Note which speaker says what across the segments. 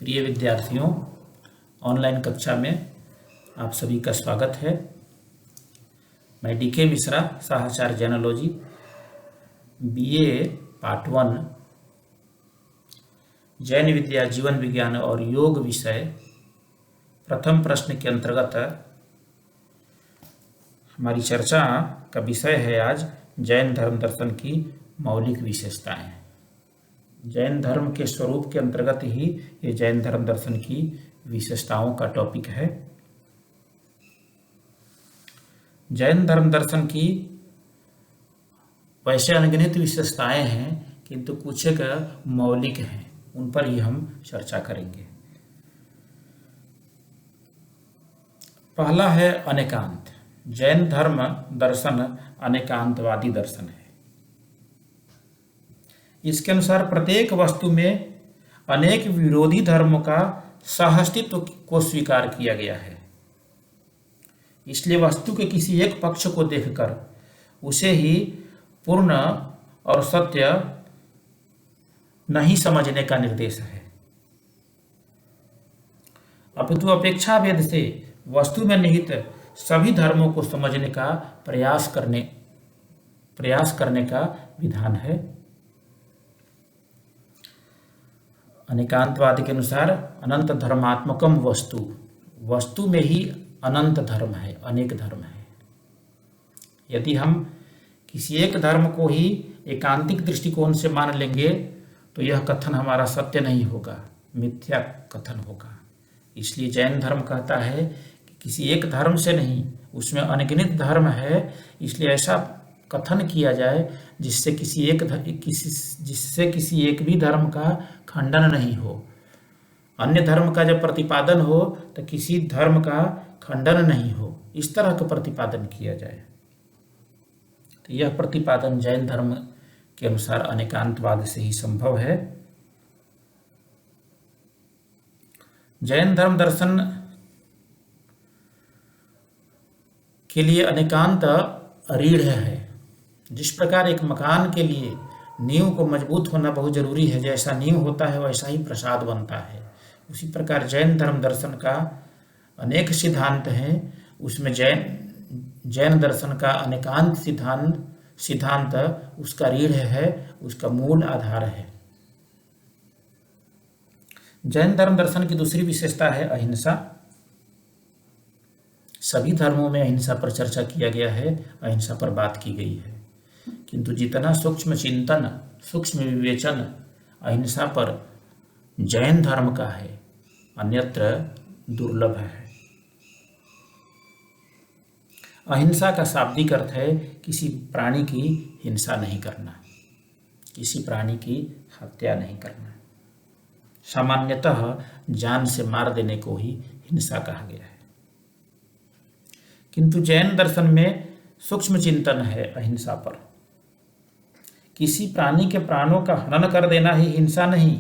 Speaker 1: प्रिय विद्यार्थियों, ऑनलाइन कक्षा में आप सभी का स्वागत है। मैं डीके मिश्रा, साहचर्य जैनोलॉजी बीए पार्ट 1 जैन विद्या जीवन विज्ञान और योग विषय प्रथम प्रश्न के अंतर्गत हमारी चर्चा का विषय है आज जैन धर्म दर्शन की मौलिक विशेषताएं। जैन धर्म के स्वरूप के अंतर्गत ही ये जैन धर्म दर्शन की विशेषताओं का टॉपिक है। जैन धर्म दर्शन की वैसे अनगिनत विशेषताएं हैं, किंतु कुछ एक मौलिक हैं, उन पर ही हम चर्चा करेंगे। पहला है अनेकांत। जैन धर्म दर्शन अनेकांतवादी दर्शन है। इसके अनुसार प्रत्येक वस्तु में अनेक विरोधी धर्मों का सहअस्तित्व को स्वीकार किया गया है। इसलिए वस्तु के किसी एक पक्ष को देखकर उसे ही पूर्ण और सत्य नहीं समझने का निर्देश है, अपितु अपेक्षा भेद से वस्तु में निहित सभी धर्मों को समझने का प्रयास करने का विधान है। अनेकांतवाद के अनुसार अनंत धर्मात्मकम वस्तु में ही अनंत धर्म है, अनेक धर्म है। यदि हम किसी एक धर्म को ही एकांतिक दृष्टिकोण से मान लेंगे तो यह कथन हमारा सत्य नहीं होगा, मिथ्या कथन होगा। इसलिए जैन धर्म कहता है कि किसी एक धर्म से नहीं, उसमें अनगिनत धर्म है, इसलिए ऐसा कथन किया जाए जिससे किसी एक भी धर्म का खंडन नहीं हो। अन्य धर्म का जब प्रतिपादन हो तो किसी धर्म का खंडन नहीं हो, इस तरह का प्रतिपादन किया जाए। तो यह प्रतिपादन जैन धर्म के अनुसार अनेकांतवाद से ही संभव है। जैन धर्म दर्शन के लिए अनेकांत रीढ़ है। जिस प्रकार एक मकान के लिए नींव को मजबूत होना बहुत जरूरी है, जैसा नींव होता है वैसा ही प्रसाद बनता है। उसी प्रकार जैन धर्म दर्शन का अनेक सिद्धांत हैं, उसमें जैन दर्शन का अनेकांत सिद्धांत उसका रीढ़ है, उसका मूल आधार है। जैन धर्म दर्शन की दूसरी विशेषता है अहिंसा। सभी धर्मों में अहिंसा पर चर्चा किया गया है, अहिंसा पर बात की गई है, किंतु जितना सूक्ष्म चिंतन, सूक्ष्म विवेचन अहिंसा पर जैन धर्म का है, अन्यत्र दुर्लभ है। अहिंसा का शाब्दिक अर्थ है किसी प्राणी की हिंसा नहीं करना, किसी प्राणी की हत्या नहीं करना। सामान्यतः जान से मार देने को ही हिंसा कहा गया है, किंतु जैन दर्शन में सूक्ष्म चिंतन है अहिंसा पर। किसी प्राणी के प्राणों का हनन कर देना ही हिंसा नहीं,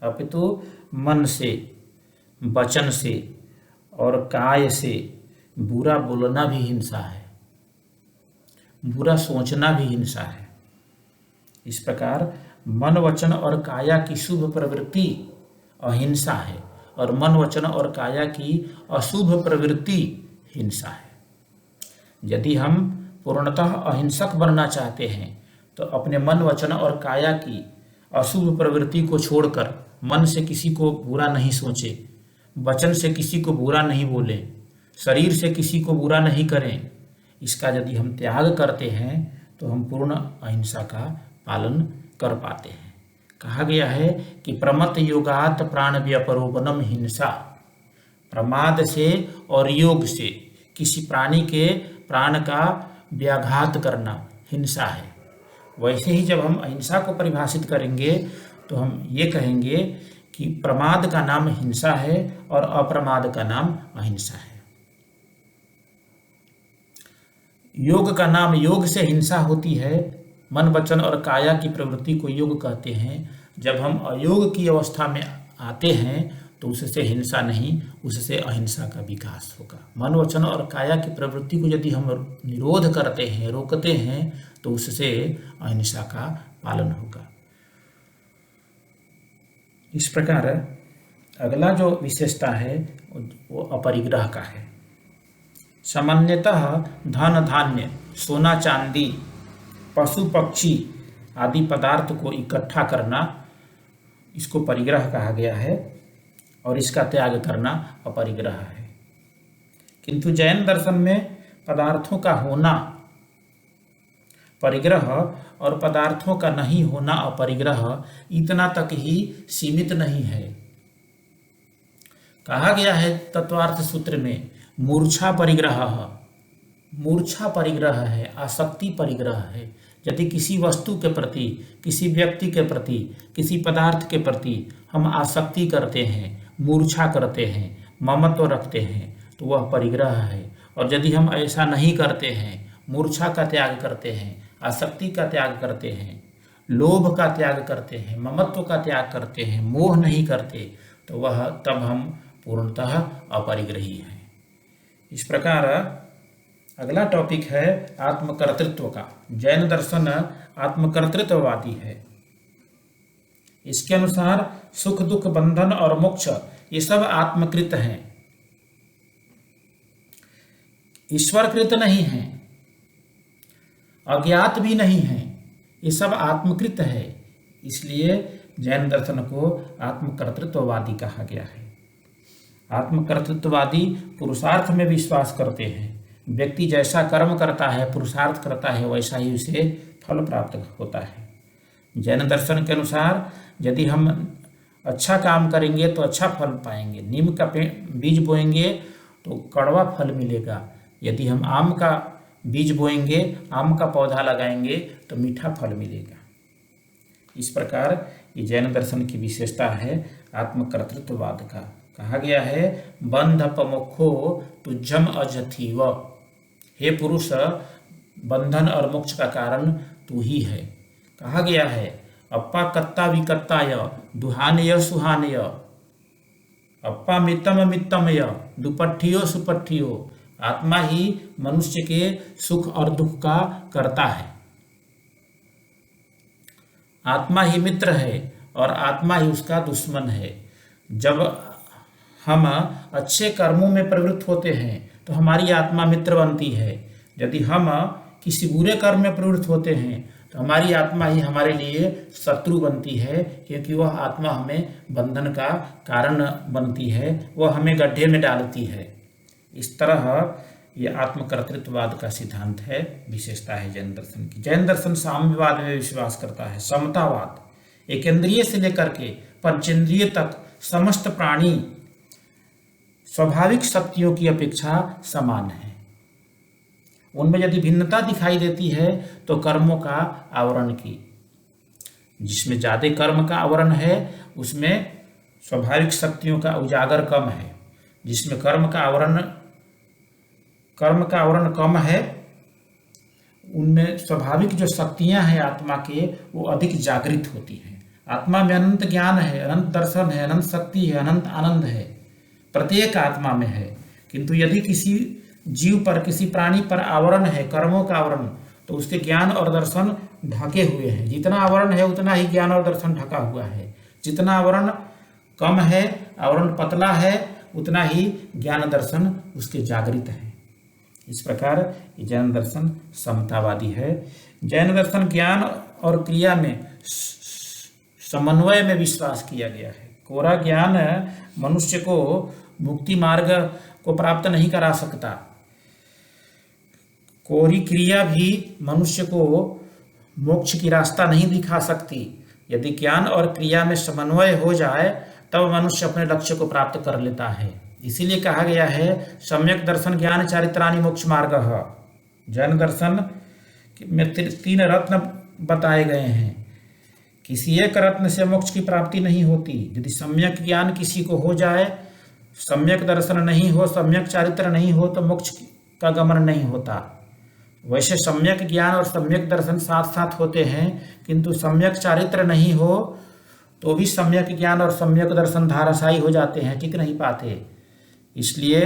Speaker 1: अपितु मन से, वचन से और काय से बुरा बोलना भी हिंसा है, बुरा सोचना भी हिंसा है। इस प्रकार मन, वचन और काया की शुभ प्रवृत्ति अहिंसा है और मन, वचन और काया की अशुभ प्रवृत्ति हिंसा है। यदि हम पूर्णतः अहिंसक बनना चाहते हैं तो अपने मन, वचन और काया की अशुभ प्रवृत्ति को छोड़कर मन से किसी को बुरा नहीं सोचे, वचन से किसी को बुरा नहीं बोले, शरीर से किसी को बुरा नहीं करें, इसका यदि हम त्याग करते हैं तो हम पूर्ण अहिंसा का पालन कर पाते हैं। कहा गया है कि प्रमत्त योगात प्राण व्यपरोपनम हिंसा। प्रमाद से और योग से किसी प्राणी के प्राण का व्याघात करना हिंसा है। वैसे ही जब हम अहिंसा को परिभाषित करेंगे तो हम ये कहेंगे कि प्रमाद का नाम हिंसा है और अप्रमाद का नाम अहिंसा है। योग का नाम योग से हिंसा होती है। मन, वचन और काया की प्रवृत्ति को योग कहते हैं। जब हम अयोग की अवस्था में आते हैं तो उससे हिंसा नहीं, उससे अहिंसा का विकास होगा। मन, वचन और काया की प्रवृत्ति को यदि हम निरोध करते हैं, रोकते हैं, तो उससे अहिंसा का पालन होगा। इस प्रकार अगला जो विशेषता है वो अपरिग्रह का है। सामान्यतः धन धान्य, सोना चांदी, पशु पक्षी आदि पदार्थ को इकट्ठा करना, इसको परिग्रह कहा गया है और इसका त्याग करना अपरिग्रह है। किंतु जैन दर्शन में पदार्थों का होना परिग्रह और पदार्थों का नहीं होना अपरिग्रह इतना तक ही सीमित नहीं है। कहा गया है तत्वार्थ सूत्र में मूर्छा परिग्रह, मूर्छा परिग्रह है, आसक्ति परिग्रह है। यदि किसी वस्तु के प्रति, किसी व्यक्ति के प्रति, किसी पदार्थ के प्रति हम आसक्ति करते हैं, मूर्छा करते हैं, ममत्व रखते हैं, तो वह परिग्रह है। और यदि हम ऐसा नहीं करते हैं, मूर्छा का त्याग करते हैं, आसक्ति का त्याग करते हैं, लोभ का त्याग करते हैं, ममत्व का त्याग करते हैं, मोह नहीं करते, तो वह तब हम पूर्णतः अपरिग्रही हैं। इस प्रकार अगला टॉपिक है आत्मकर्तृत्व का। जैन दर्शन आत्मकर्तृत्ववादी है। इसके अनुसार सुख दुख बंधन और मोक्ष ये सब आत्मकृत हैं, ईश्वरकृत नहीं हैं, अज्ञात भी नहीं हैं, ये सब आत्मकृत है। इसलिए जैन दर्शन को आत्मकर्तृत्ववादी कहा गया है। आत्मकर्तृत्ववादी पुरुषार्थ में विश्वास करते हैं। व्यक्ति जैसा कर्म करता है, पुरुषार्थ करता है, वैसा ही उसे फल प्राप्त होता है। जैन दर्शन के अनुसार यदि हम अच्छा काम करेंगे तो अच्छा फल पाएंगे। नीम का बीज बोएंगे तो कड़वा फल मिलेगा। यदि हम आम का बीज बोएंगे, आम का पौधा लगाएंगे तो मीठा फल मिलेगा। इस प्रकार ये जैन दर्शन की विशेषता है आत्मकर्तृत्ववाद का। कहा गया है बंधपमोक्षो तुझ्यम अजथीव, हे पुरुष बंधन और मोक्ष का कारण तू ही है। कहा गया है अप्पा कत्ता विकत्ताय दुहानय सुहानय, अप्पा मितम मित्तमय दुपट्ठियो सुपट्ठियो। आत्मा ही मनुष्य के सुख और दुख का करता है, आत्मा ही मित्र है और आत्मा ही उसका दुश्मन है। जब हम अच्छे कर्मों में प्रवृत्त होते हैं तो हमारी आत्मा मित्र बनती है। यदि हम किसी बुरे कर्म में प्रवृत्त होते हैं तो हमारी आत्मा ही हमारे लिए शत्रु बनती है, क्योंकि वह आत्मा हमें बंधन का कारण बनती है, वह हमें गड्ढे में डालती है। इस तरह ये आत्मकर्तृत्ववाद का सिद्धांत है, विशेषता है जैन दर्शन की। जैन दर्शन साम्यवाद में विश्वास करता है, समतावाद। एकेंद्रिय से लेकर के पंचेंद्रिय तक समस्त प्राणी स्वाभाविक शक्तियों की अपेक्षा समान है। उनमें यदि भिन्नता दिखाई देती है तो कर्मों का आवरण की। जिसमें ज़्यादा कर्म का आवरण है उसमें स्वाभाविक शक्तियों का उजागर कम है। जिसमें कर्म का आवरण कम है उनमें स्वाभाविक जो शक्तियां हैं आत्मा के वो अधिक जागृत होती हैं। आत्मा में अनंत ज्ञान है, अनंत दर्शन है, अनंत शक्ति है, अनंत आनंद है, प्रत्येक आत्मा में है। किंतु यदि किसी जीव पर, किसी प्राणी पर आवरण है, कर्मों का आवरण, तो उसके ज्ञान और दर्शन ढके हुए हैं। जितना आवरण है उतना ही ज्ञान और दर्शन ढका हुआ है। जितना आवरण कम है, आवरण पतला है, उतना ही ज्ञान दर्शन उसके जागृत है। इस प्रकार जैन दर्शन समतावादी है। जैन दर्शन ज्ञान और क्रिया में समन्वय में विश्वास किया गया है। कोरा ज्ञान मनुष्य को मुक्ति मार्ग को प्राप्त नहीं करा सकता। कोरी क्रिया भी मनुष्य को मोक्ष की रास्ता नहीं दिखा सकती। यदि ज्ञान और क्रिया में समन्वय हो जाए तब मनुष्य अपने लक्ष्य को प्राप्त कर लेता है। इसीलिए कहा गया है सम्यक दर्शन ज्ञान चारित्राणि मोक्ष मार्ग। जैन दर्शन में 3 रत्न बताए गए हैं। किसी एक रत्न से मोक्ष की प्राप्ति नहीं होती। यदि सम्यक ज्ञान किसी को हो जाए, सम्यक दर्शन नहीं हो, सम्यक चारित्र नहीं हो, तो मोक्ष का गमन नहीं होता। वैसे सम्यक ज्ञान और सम्यक दर्शन साथ साथ होते हैं, किंतु सम्यक चारित्र नहीं हो तो भी सम्यक ज्ञान और सम्यक दर्शन धाराशायी हो जाते हैं, टिक नहीं पाते। इसलिए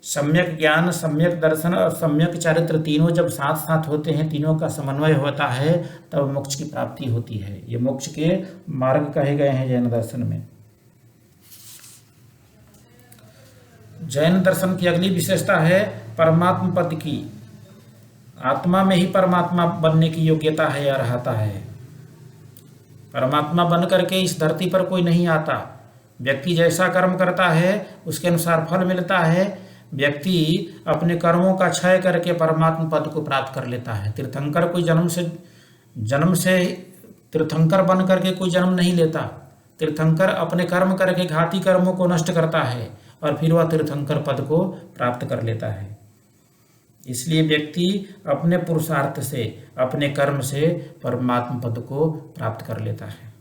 Speaker 1: सम्यक ज्ञान, सम्यक दर्शन और सम्यक चारित्र तीनों जब साथ साथ होते हैं, तीनों का समन्वय होता है, तब मोक्ष की प्राप्ति होती है। ये मोक्ष के मार्ग कहे गए हैं जैन दर्शन में। जैन दर्शन की अगली विशेषता है परमात्म पद की। आत्मा में ही परमात्मा बनने की योग्यता है या अर्हता है। परमात्मा बन करके इस धरती पर कोई नहीं आता। व्यक्ति जैसा कर्म करता है उसके अनुसार फल मिलता है। व्यक्ति अपने कर्मों का क्षय करके परमात्मा पद को प्राप्त कर लेता है। तीर्थंकर कोई जन्म से तीर्थंकर बन करके कोई जन्म नहीं लेता। तीर्थंकर अपने कर्म करके घाती कर्मों को नष्ट करता है और फिर वह तीर्थंकर पद को प्राप्त कर लेता है। इसलिए व्यक्ति अपने पुरुषार्थ से, अपने कर्म से परमात्मा पद को प्राप्त कर लेता है।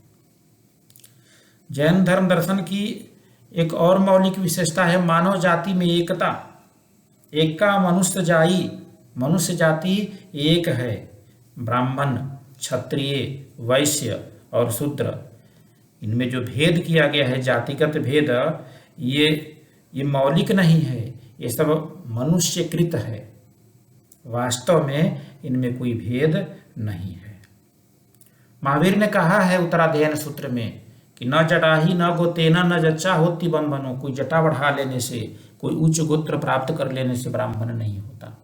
Speaker 1: जैन धर्म दर्शन की एक और मौलिक विशेषता है मानव जाति में एकता। एका मनुष्य जाई, मनुष्य जाति एक है। ब्राह्मण, क्षत्रिय, वैश्य और शूद्र, इनमें जो भेद किया गया है, जातिगत भेद, ये मौलिक नहीं है, ये सब मनुष्यकृत है। वास्तव में इनमें कोई भेद नहीं है। महावीर ने कहा है उत्तराध्ययन सूत्र में कि न जटाही न गोतेना न जच्चा होती बंधनो। कोई जटा बढ़ा लेने से, कोई उच्च गोत्र प्राप्त कर लेने से ब्राह्मण नहीं होता।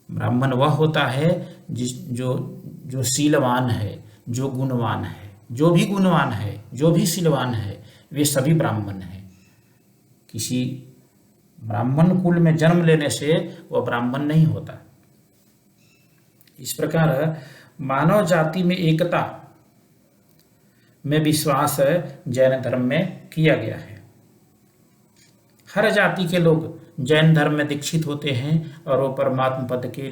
Speaker 1: ब्राह्मण वह होता है जो शीलवान है, जो गुणवान है। जो भी गुणवान है, जो भी शीलवान है, वे सभी ब्राह्मण हैं। किसी ब्राह्मण कुल में जन्म लेने से वह ब्राह्मण नहीं होता। इस प्रकार मानव जाति में एकता में विश्वास जैन धर्म में किया गया है। हर जाति के लोग जैन धर्म में दीक्षित होते हैं और वो परमात्मा पद के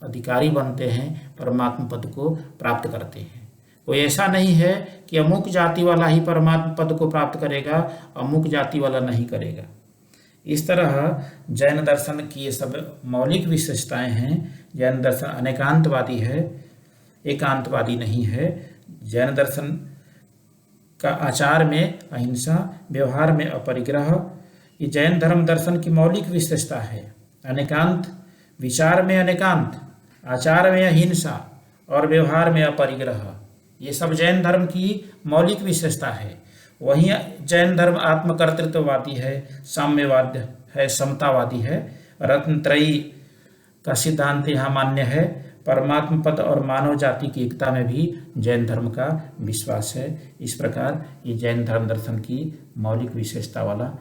Speaker 1: अधिकारी बनते हैं, परमात्मा पद को प्राप्त करते हैं। कोई ऐसा नहीं है कि अमुक जाति वाला ही परमात्मा पद को प्राप्त करेगा, अमुक जाति वाला नहीं करेगा। इस तरह जैन दर्शन की ये सब मौलिक विशेषताएं हैं। जैन दर्शन अनेकांतवादी है, एकांतवादी नहीं है। जैन दर्शन का आचार में अहिंसा, व्यवहार में अपरिग्रह, ये जैन धर्म दर्शन की मौलिक विशेषता है। अनेकांत, विचार में अनेकांत, आचार में अहिंसा और व्यवहार में अपरिग्रह, ये सब जैन धर्म की मौलिक विशेषता है। वहीं जैन धर्म आत्मकर्तृत्ववादी है, साम्यवाद है, समतावादी है। रत्नत्रयी का सिद्धांत यहाँ मान्य है। परमात्मा पद और मानव जाति की एकता में भी जैन धर्म का विश्वास है। इस प्रकार ये जैन धर्म दर्शन की मौलिक विशेषता वाला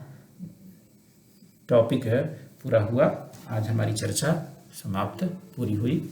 Speaker 1: टॉपिक है पूरा हुआ। आज हमारी चर्चा समाप्त पूरी हुई।